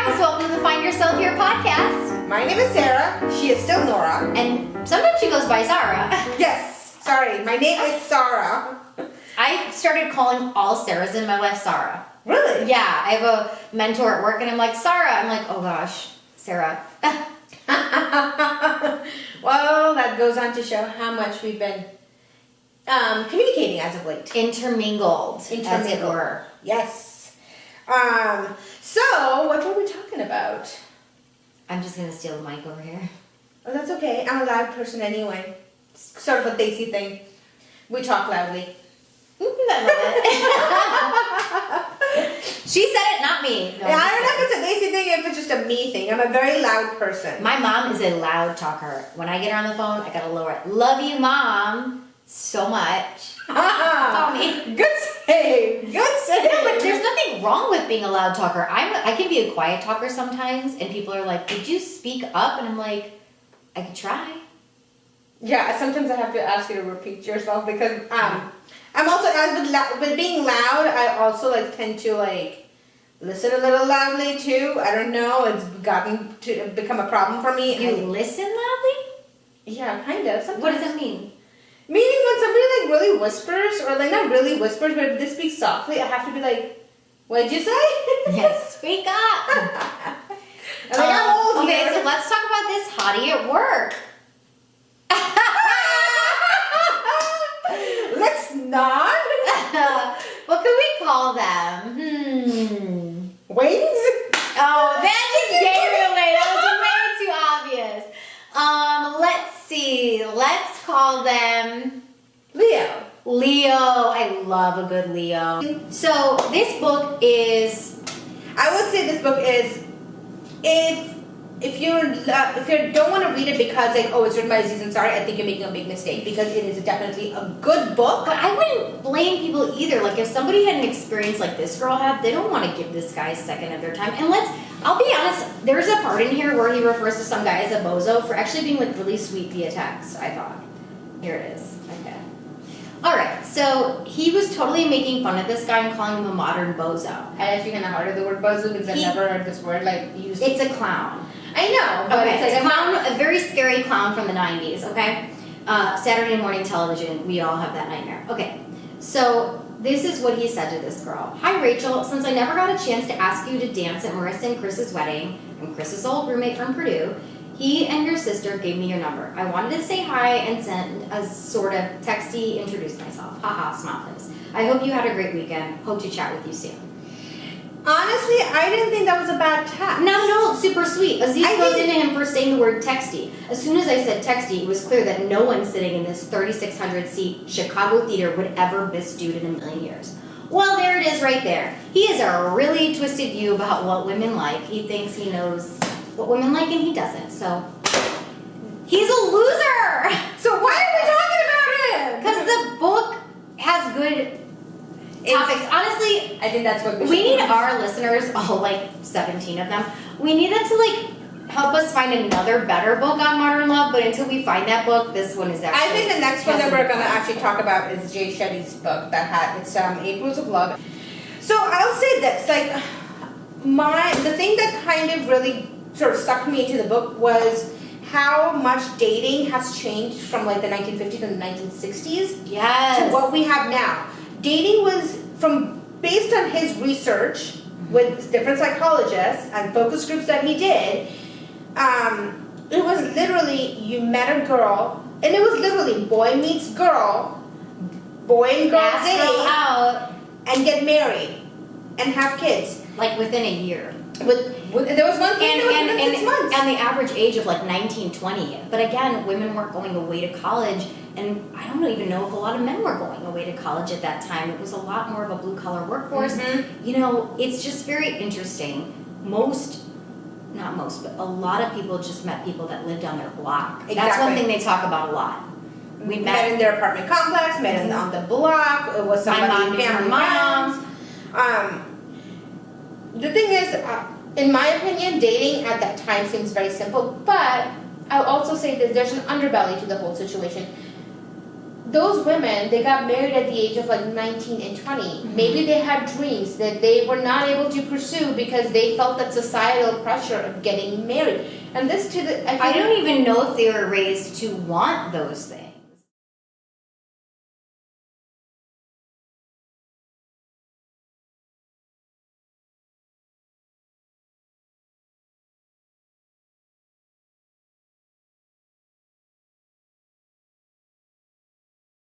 guys, welcome to the Find Yourself Here podcast. My name is Sarah. She is still Nora. And sometimes she goes by Zara. Yes, sorry. My name is Sarah. I started calling all Sarahs in my life Sarah. Really? Yeah, I have a mentor at work and I'm like, Sarah. I'm like, oh gosh, Sarah. Well, that goes on to show how much we've been communicating as of late. Intermingled, as it were. Yes. So, what were we talking about? I'm just going to steal the mic over here. Oh, that's okay. I'm a loud person anyway. Sort of a Daisy thing. We talk loudly. I love it. She said it, not me. No, Yeah, I don't know if it's a Daisy thing or if it's just a me thing. I'm a very loud person. My mom is a loud talker. When I get her on the phone, I got to lower it. Love you, Mom, so much. Call me. Good save. Good save. No, but there's nothing wrong with being a loud talker. I can be a quiet talker sometimes, and people are like, "Did you speak up?" And I'm like, "I could try." Yeah, sometimes I have to ask you to repeat yourself because I'm also with being loud. I also tend to listen a little loudly too. I don't know. It's gotten to become a problem for me. You listen loudly? Yeah, kind of. Sometimes. What does that mean? Meaning when somebody really whispers, or not really whispers, but if they speak softly, I have to be like, "What'd you say?" Yes, speak up. I'm old okay, here. so let's talk about this hottie at work. Let's not. What can we call them? Wings? Oh, that just gave it away. That was way too obvious. Let's see. Let's call them Leo. Leo. I love a good Leo. So this book is. I would say this book is, if you don't want to read it because it's written by Aziz Ansari, I think you're making a big mistake because it is definitely a good book. But I wouldn't blame people either. Like if somebody had an experience like this girl had, they don't want to give this guy a second of their time. And I'll be honest, there's a part in here where he refers to some guy as a bozo for actually being really sweet via text, I thought. Here it is. Okay. All right, so he was totally making fun of this guy and calling him a modern bozo. I actually kind of heard the word bozo because I've never heard this word used. It's a clown. I know, but Okay, it's a clown, a very scary clown from the 90s, okay? Saturday morning television, we all have that nightmare. Okay, so this is what he said to this girl. Hi, Rachel. Since I never got a chance to ask you to dance at Marissa and Chris's wedding, I'm Chris's old roommate from Purdue, he and your sister gave me your number. I wanted to say hi and send a sort of texty introduce myself. Haha, smile face. I hope you had a great weekend. Hope to chat with you soon. Honestly, I didn't think that was a bad text. No, super sweet. Aziz goes into him for saying the word texty. As soon as I said texty, it was clear that no one sitting in this 3,600-seat Chicago theater would ever miss dude in a million years. Well, there it is right there. He has a really twisted view about what women like. He thinks he knows what women like and he doesn't. So, he's a loser! So why are we talking about him? Because the book has good topics. Honestly, I think that's what we need our listeners, all 17 of them, we need them to help us find another better book on modern love, but until we find that book, this one is actually. I think the next one that we're going to actually talk about is Jay Shetty's book it's 8 Rules of Love. So I'll say this, the thing that kind of really sort of sucked me into the book was how much dating has changed from the 1950s and the 1960s yes. to what we have now. Dating was based on his research with different psychologists and focus groups that he did. It was literally you met a girl, and it was literally boy meets girl, boy and girl date out and get married and have kids within a year. There was one thing that was within 6 months. And the average age of 19, 20. But again, women weren't going away to college. And I don't even know if a lot of men were going away to college at that time. It was a lot more of a blue-collar workforce. Mm-hmm. It's just very interesting. Not most, but a lot of people just met people that lived on their block. Exactly. That's one thing they talk about a lot. We met in their apartment complex, met on the block. It was somebody in family moms. The thing is, in my opinion, dating at that time seems very simple, but I'll also say this, there's an underbelly to the whole situation. those women, they got married at the age of like 19 and 20. Mm-hmm. Maybe they had dreams that they were not able to pursue because they felt that societal pressure of getting married. And this to the I don't even know if they were raised to want those things.